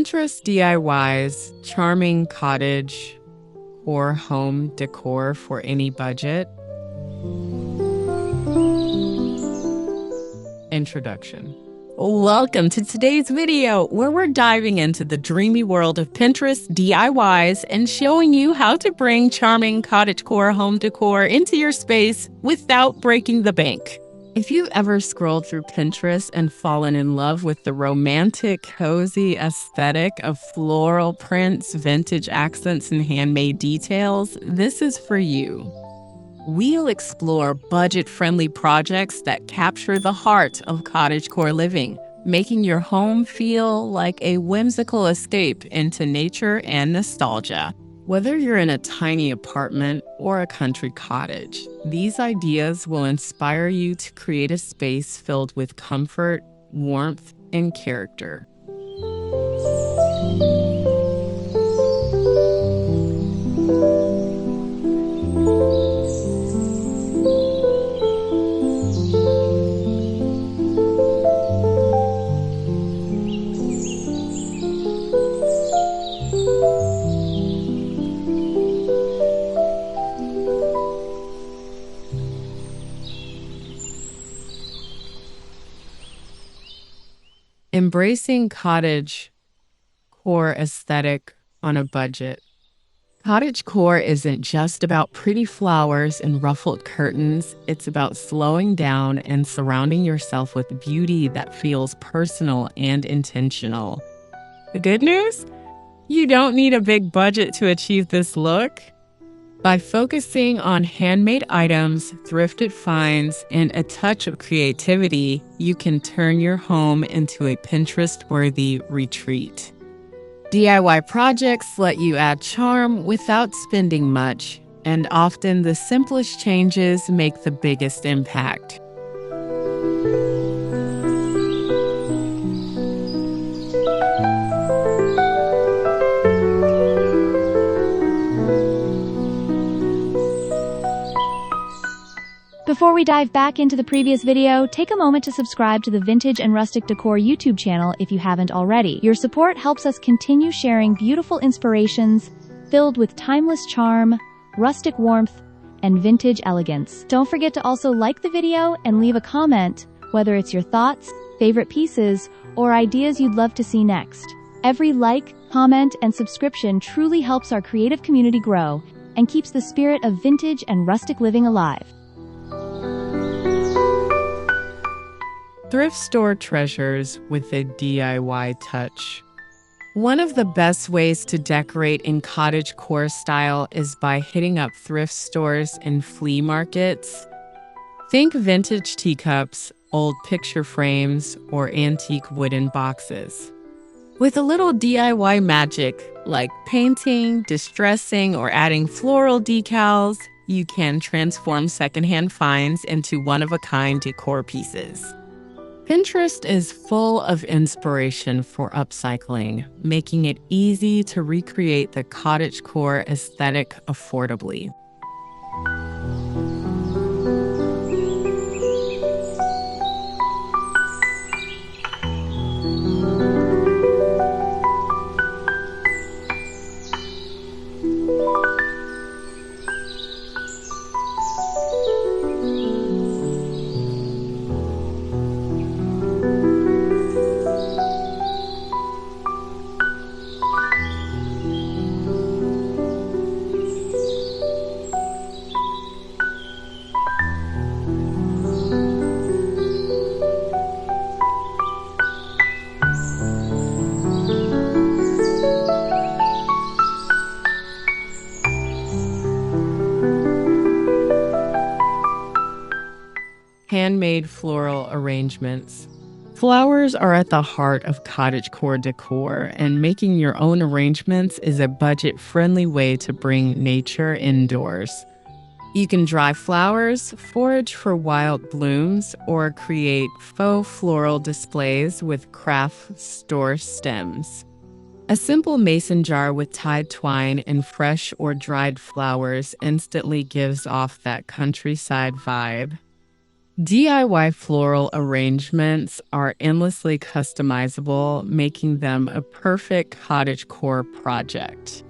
Pinterest DIYs, charming cottage or home decor for any budget. Introduction. Welcome to today's video, where we're diving into the dreamy world of Pinterest DIYs and showing you how to bring charming cottagecore home decor into your space without breaking the bank. If you've ever scrolled through Pinterest and fallen in love with the romantic, cozy aesthetic of floral prints, vintage accents, and handmade details, this is for you. We'll explore budget-friendly projects that capture the heart of cottagecore living, making your home feel like a whimsical escape into nature and nostalgia. Whether you're in a tiny apartment or a country cottage, these ideas will inspire you to create a space filled with comfort, warmth, and character. Embracing cottagecore aesthetic on a budget. Cottagecore isn't just about pretty flowers and ruffled curtains. It's about slowing down and surrounding yourself with beauty that feels personal and intentional. The good news? You don't need a big budget to achieve this look. By focusing on handmade items, thrifted finds, and a touch of creativity, you can turn your home into a Pinterest-worthy retreat. DIY projects let you add charm without spending much, and often the simplest changes make the biggest impact. Before we dive back into the previous video, take a moment to subscribe to the Vintage and Rustic Decor YouTube channel if you haven't already. Your support helps us continue sharing beautiful inspirations filled with timeless charm, rustic warmth, and vintage elegance. Don't forget to also like the video and leave a comment, whether it's your thoughts, favorite pieces, or ideas you'd love to see next. Every like, comment, and subscription truly helps our creative community grow and keeps the spirit of vintage and rustic living alive. Thrift store treasures with a DIY touch. One of the best ways to decorate in cottagecore style is by hitting up thrift stores and flea markets. Think vintage teacups, old picture frames, or antique wooden boxes. With a little DIY magic, like painting, distressing, or adding floral decals, you can transform secondhand finds into one-of-a-kind decor pieces. Pinterest is full of inspiration for upcycling, making it easy to recreate the cottagecore aesthetic affordably. Handmade floral arrangements. Flowers are at the heart of cottagecore decor, and making your own arrangements is a budget-friendly way to bring nature indoors. You can dry flowers, forage for wild blooms, or create faux floral displays with craft store stems. A simple mason jar with tied twine and fresh or dried flowers instantly gives off that countryside vibe. DIY floral arrangements are endlessly customizable, making them a perfect cottagecore project.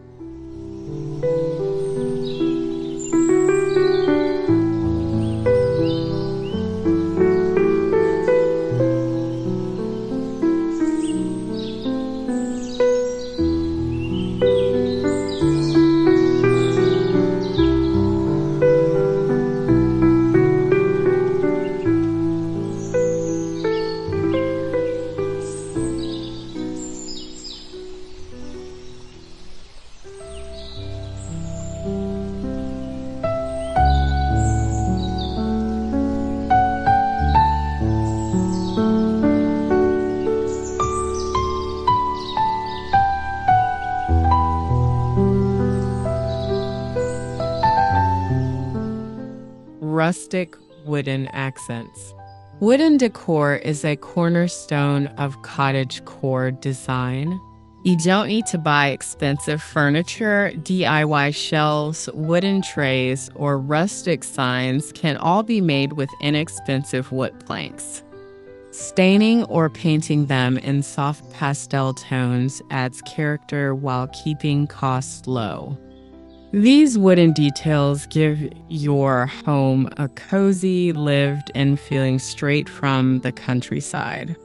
Rustic wooden accents. Wooden decor is a cornerstone of cottagecore design. You don't need to buy expensive furniture. DIY shelves, wooden trays, or rustic signs can all be made with inexpensive wood planks. Staining or painting them in soft pastel tones adds character while keeping costs low. These wooden details give your home a cozy, lived-in feeling straight from the countryside.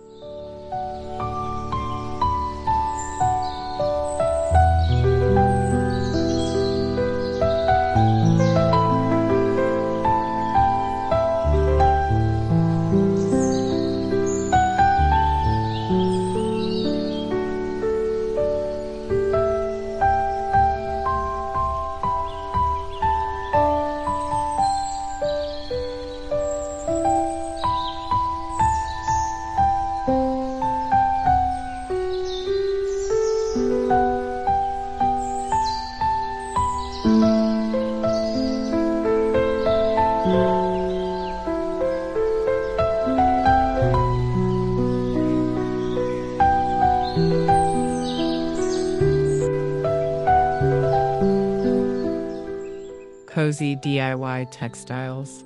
Cozy DIY textiles.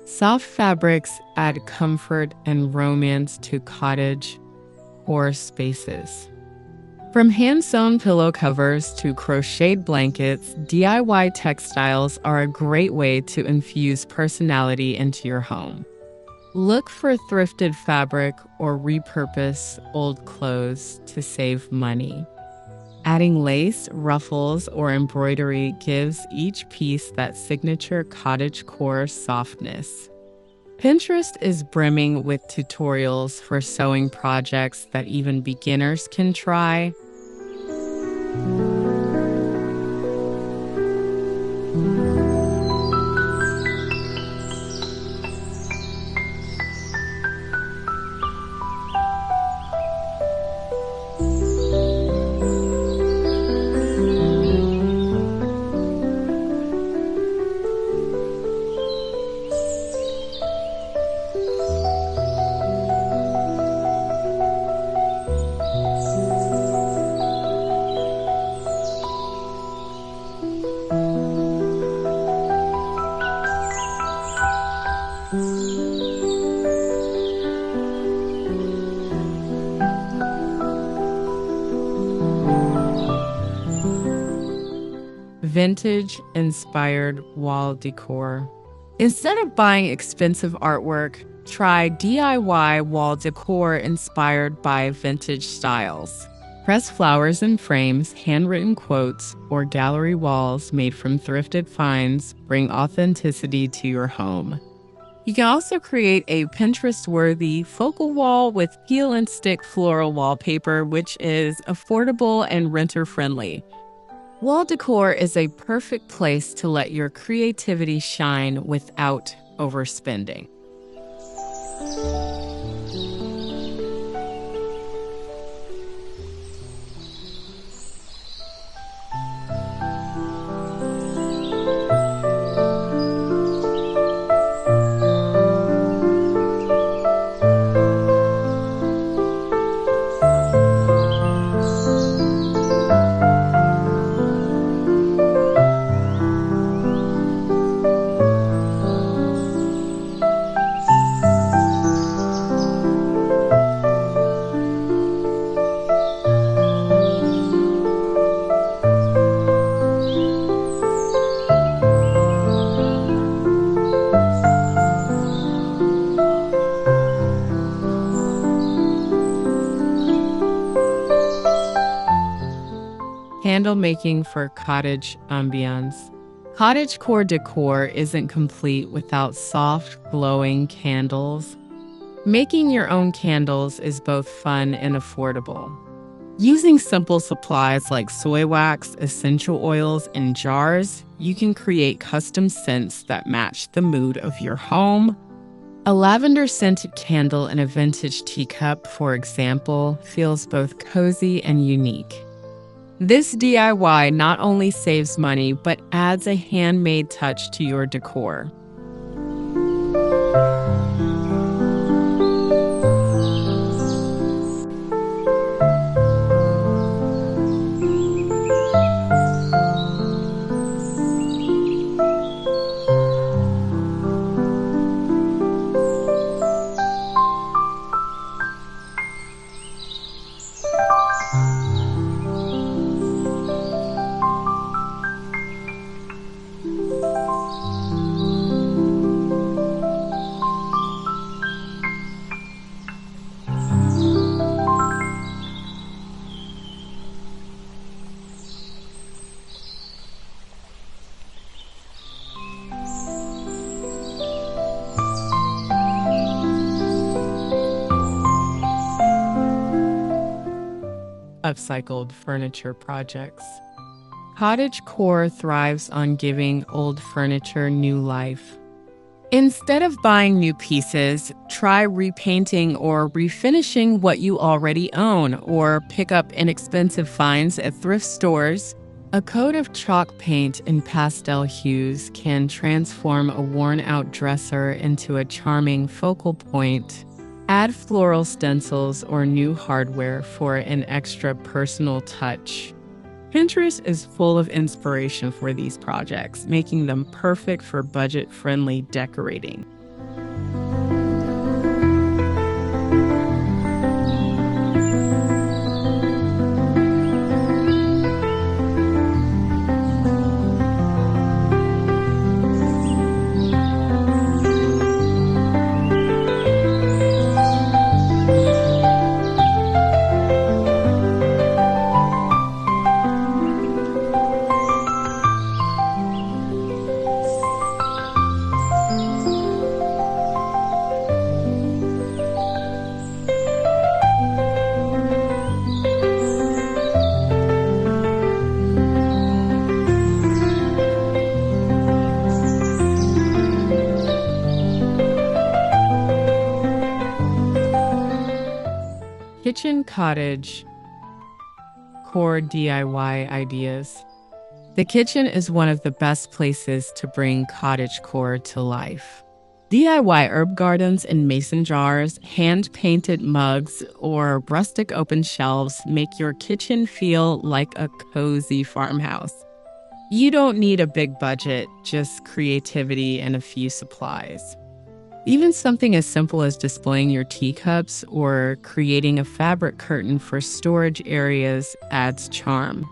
Soft fabrics add comfort and romance to cottage or spaces. From hand-sewn pillow covers to crocheted blankets, DIY textiles are a great way to infuse personality into your home. Look for thrifted fabric or repurpose old clothes to save money. Adding lace, ruffles, or embroidery gives each piece that signature cottagecore softness. Pinterest is brimming with tutorials for sewing projects that even beginners can try. Vintage-inspired wall decor. Instead of buying expensive artwork, try DIY wall decor inspired by vintage styles. Press flowers in frames, handwritten quotes, or gallery walls made from thrifted finds bring authenticity to your home. You can also create a Pinterest-worthy focal wall with peel and stick floral wallpaper, which is affordable and renter-friendly. Wall decor is a perfect place to let your creativity shine without overspending. candle making for cottage ambiance. Cottagecore decor isn't complete without soft, glowing candles. Making your own candles is both fun and affordable. Using simple supplies like soy wax, essential oils, and jars, you can create custom scents that match the mood of your home. A lavender-scented candle in a vintage teacup, for example, feels both cozy and unique. This DIY not only saves money, but adds a handmade touch to your decor. Upcycled furniture projects. Cottagecore thrives on giving old furniture new life. Instead of buying new pieces, try repainting or refinishing what you already own, or pick up inexpensive finds at thrift stores. A coat of chalk paint in pastel hues can transform a worn-out dresser into a charming focal point. Add floral stencils or new hardware for an extra personal touch. Pinterest is full of inspiration for these projects, making them perfect for budget-friendly decorating. Kitchen cottage core DIY ideas. The kitchen is one of the best places to bring cottagecore to life. DIY herb gardens in mason jars, hand-painted mugs, or rustic open shelves make your kitchen feel like a cozy farmhouse. You don't need a big budget, just creativity and a few supplies. Even something as simple as displaying your teacups or creating a fabric curtain for storage areas adds charm.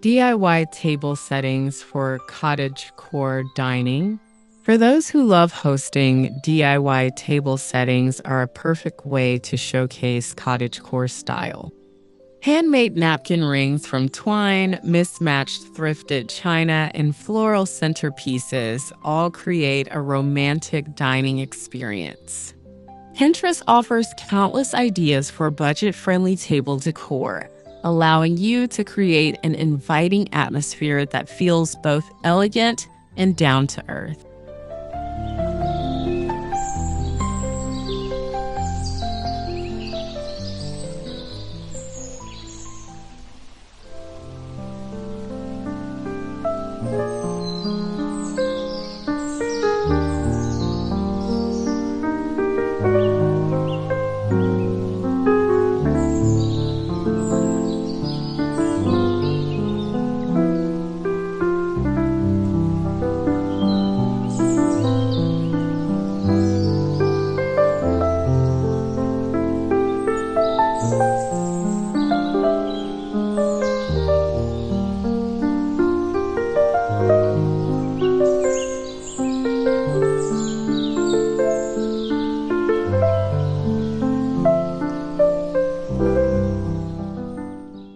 DIY table settings for cottagecore dining. For those who love hosting, DIY table settings are a perfect way to showcase cottagecore style. Handmade napkin rings from twine, mismatched thrifted china, and floral centerpieces all create a romantic dining experience. Pinterest offers countless ideas for budget-friendly table decor, allowing you to create an inviting atmosphere that feels both elegant and down to earth.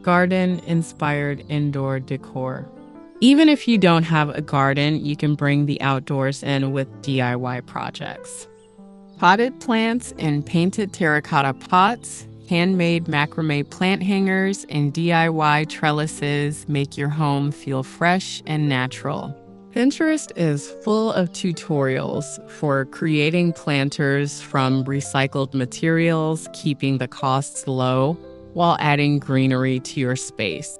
Garden-inspired indoor decor. Even if you don't have a garden, you can bring the outdoors in with DIY projects. Potted plants in painted terracotta pots, handmade macrame plant hangers, and DIY trellises make your home feel fresh and natural. Pinterest is full of tutorials for creating planters from recycled materials, keeping the costs low, while adding greenery to your space.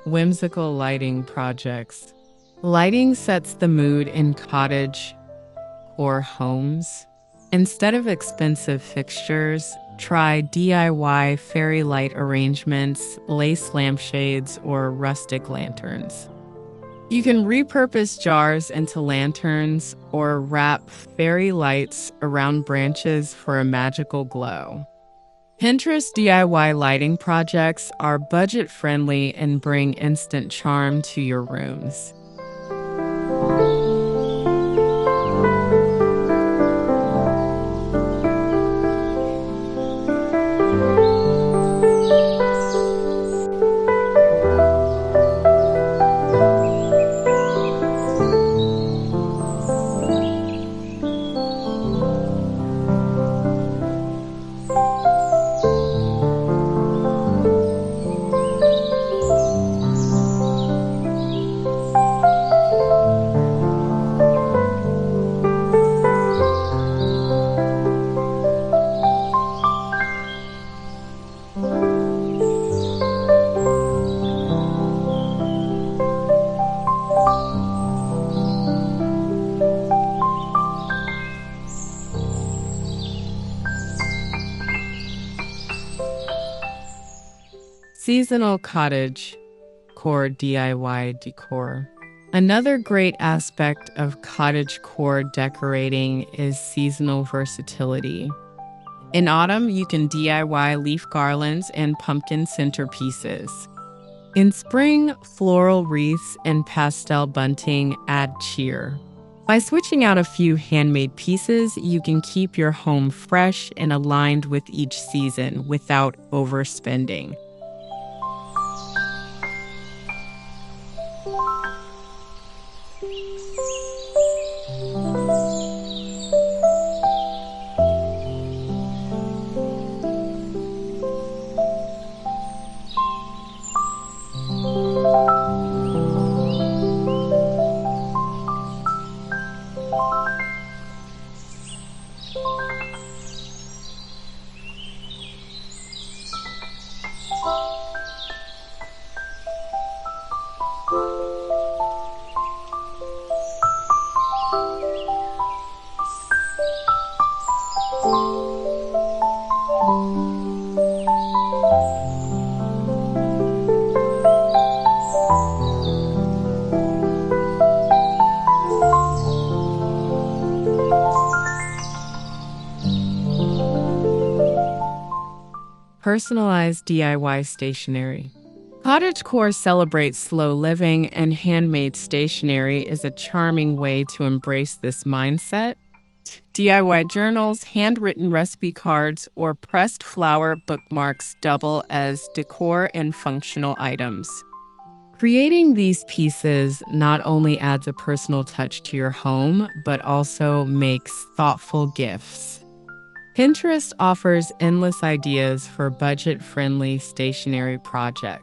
Whimsical lighting projects. Lighting sets the mood in cottage-core homes. Instead of expensive fixtures, try DIY fairy light arrangements, lace lampshades, or rustic lanterns. You can repurpose jars into lanterns or wrap fairy lights around branches for a magical glow. Pinterest DIY lighting projects are budget-friendly and bring instant charm to your rooms. Seasonal cottagecore DIY decor. Another great aspect of cottagecore decorating is seasonal versatility. In autumn, you can DIY leaf garlands and pumpkin centerpieces. In spring, floral wreaths and pastel bunting add cheer. By switching out a few handmade pieces, you can keep your home fresh and aligned with each season without overspending. Personalized DIY stationery. Cottagecore celebrates slow living, and handmade stationery is a charming way to embrace this mindset. DIY journals, handwritten recipe cards, or pressed flower bookmarks double as decor and functional items. Creating these pieces not only adds a personal touch to your home, but also makes thoughtful gifts. Pinterest offers endless ideas for budget-friendly stationery projects.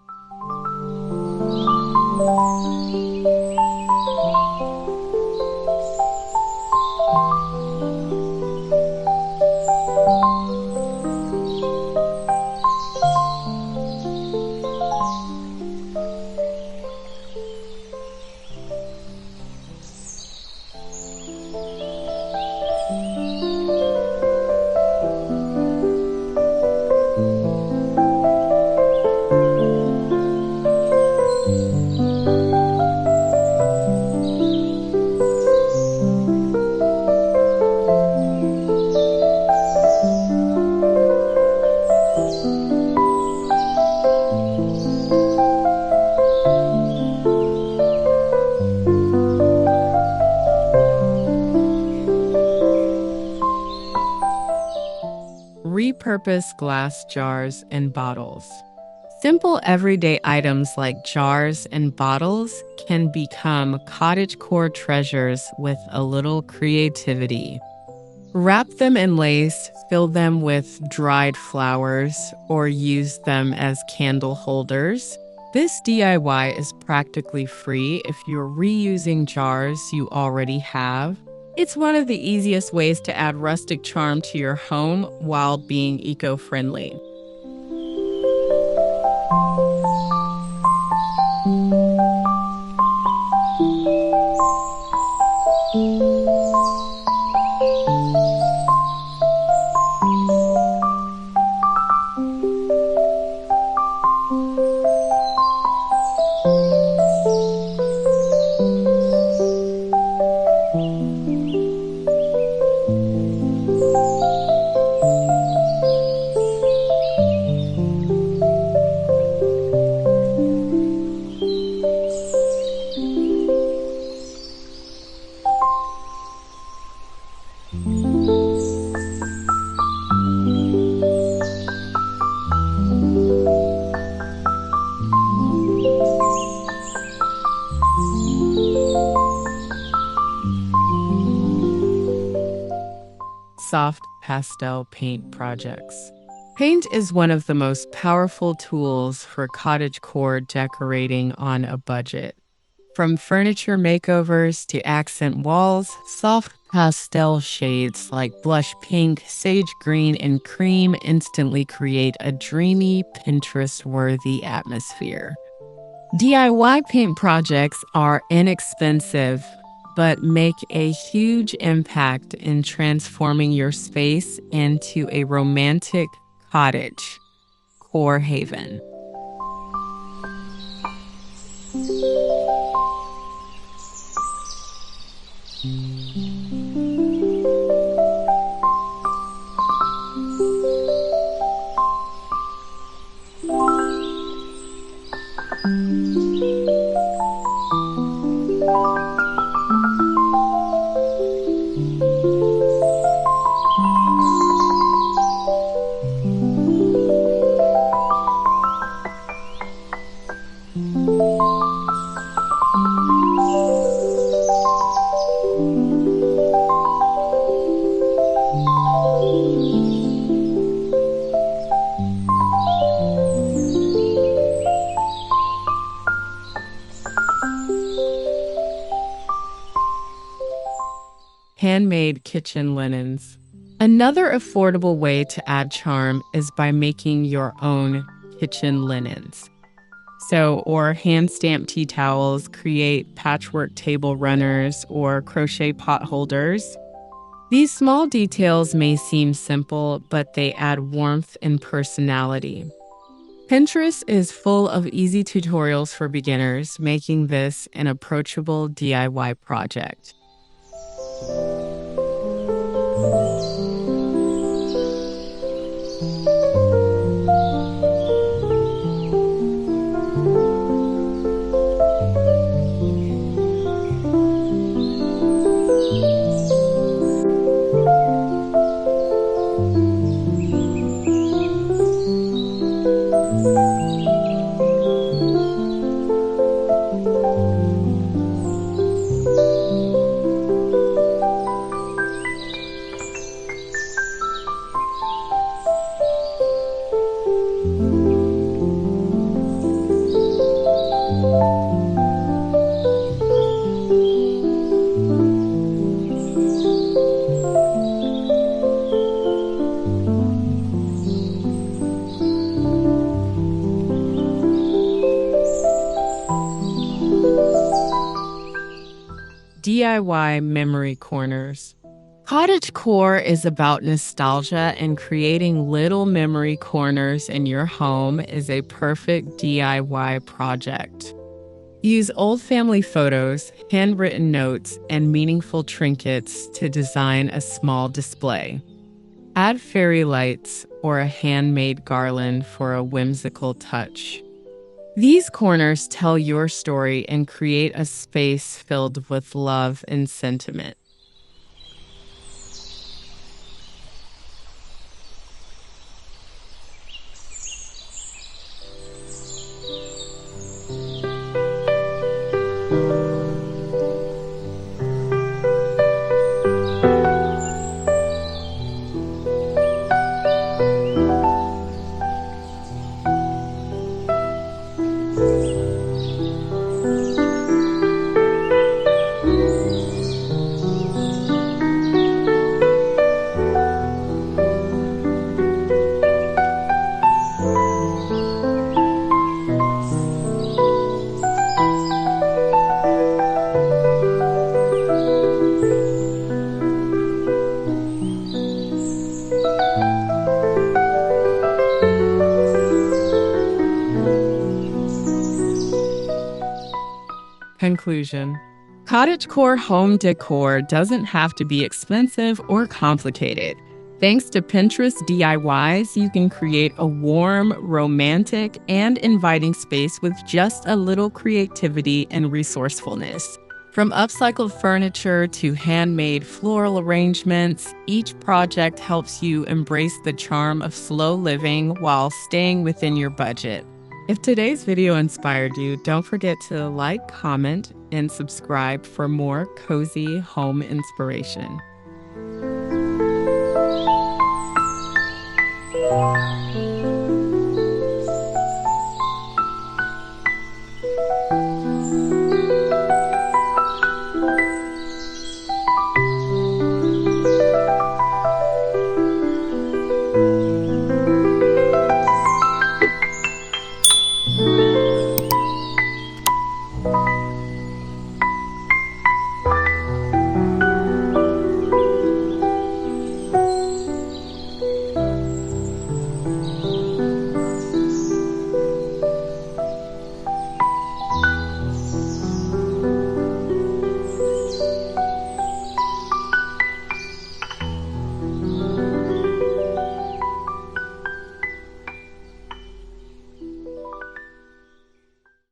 Repurposed glass jars and bottles. Simple everyday items like jars and bottles can become cottagecore treasures with a little creativity. Wrap them in lace, fill them with dried flowers, or use them as candle holders. This DIY is practically free if you're reusing jars you already have. It's one of the easiest ways to add rustic charm to your home while being eco-friendly. Soft pastel paint projects. Paint is one of the most powerful tools for cottagecore decorating on a budget. From furniture makeovers to accent walls, soft pastel shades like blush pink, sage green, and cream instantly create a dreamy, Pinterest-worthy atmosphere. DIY paint projects are inexpensive, but make a huge impact in transforming your space into a romantic cottage core haven. Handmade kitchen linens. Another affordable way to add charm is by making your own kitchen linens. Or hand stamped tea towels, create patchwork table runners, or crochet pot holders. These small details may seem simple, but they add warmth and personality. Pinterest is full of easy tutorials for beginners, making this an approachable DIY project. DIY memory corners. Cottagecore is about nostalgia, and creating little memory corners in your home is a perfect DIY project. Use old family photos, handwritten notes, and meaningful trinkets to design a small display. Add fairy lights or a handmade garland for a whimsical touch. These corners tell your story and create a space filled with love and sentiment. Conclusion. Cottagecore home decor doesn't have to be expensive or complicated. Thanks to Pinterest DIYs, you can create a warm, romantic, and inviting space with just a little creativity and resourcefulness. From upcycled furniture to handmade floral arrangements, each project helps you embrace the charm of slow living while staying within your budget. If today's video inspired you, don't forget to like, comment, and subscribe for more cozy home inspiration.